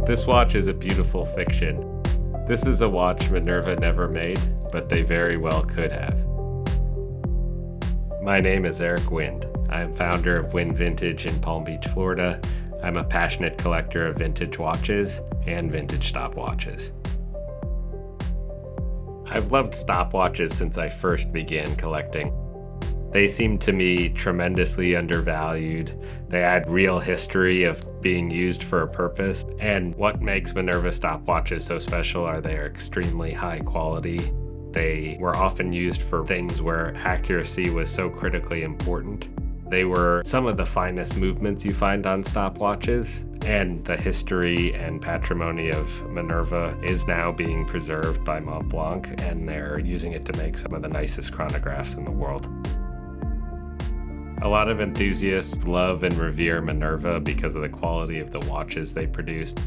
This watch is a beautiful fiction. This is a watch Minerva never made, but they very well could have. My name is Eric Wind. I am founder of Wind Vintage in Palm Beach, Florida. I'm a passionate collector of vintage watches and vintage stopwatches. I've loved stopwatches since I first began collecting. They seem to me tremendously undervalued. They had real history of being used for a purpose. And what makes Minerva stopwatches so special are they are extremely high quality. They were often used for things where accuracy was so critically important. They were some of the finest movements you find on stopwatches, and the history and patrimony of Minerva is now being preserved by Montblanc, and they're using it to make some of the nicest chronographs in the world. A lot of enthusiasts love and revere Minerva because of the quality of the watches they produced.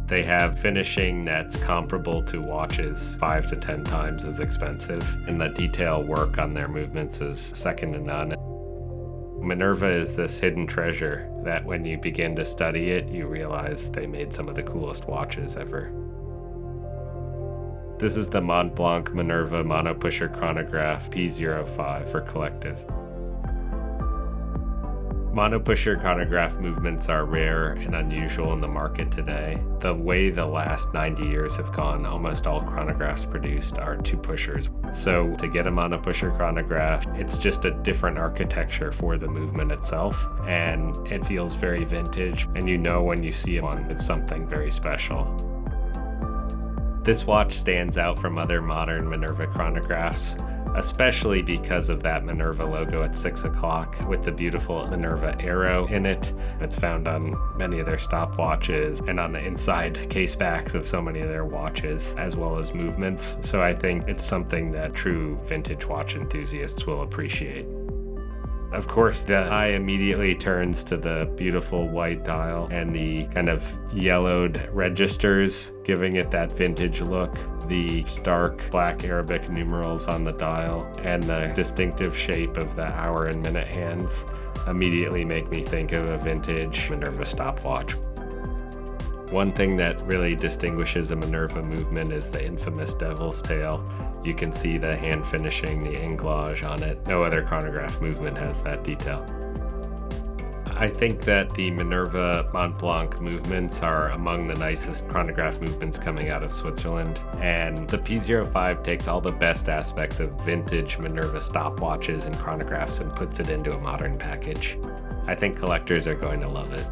They have finishing that's comparable to watches 5 to 10 times as expensive, and the detail work on their movements is second to none. Minerva is this hidden treasure that when you begin to study it, you realize they made some of the coolest watches ever. This is the Montblanc Minerva Monopusher Chronograph P.05 for collective. Monopusher chronograph movements are rare and unusual in the market today. The way the last 90 years have gone, almost all chronographs produced are two pushers. So to get a monopusher chronograph, it's just a different architecture for the movement itself, and it feels very vintage, and you know when you see one, it's something very special. This watch stands out from other modern Minerva chronographs, especially because of that Minerva logo at 6 o'clock with the beautiful Minerva arrow in it. It's found on many of their stopwatches and on the inside case backs of so many of their watches, as well as movements. So I think it's something that true vintage watch enthusiasts will appreciate. Of course, the eye immediately turns to the beautiful white dial and the kind of yellowed registers, giving it that vintage look. The stark black Arabic numerals on the dial and the distinctive shape of the hour and minute hands immediately make me think of a vintage Minerva stopwatch. One thing that really distinguishes a Minerva movement is the infamous devil's tail. You can see the hand finishing, the anglage on it. No other chronograph movement has that detail. I think that the Minerva Montblanc movements are among the nicest chronograph movements coming out of Switzerland, and the P.05 takes all the best aspects of vintage Minerva stopwatches and chronographs and puts it into a modern package. I think collectors are going to love it.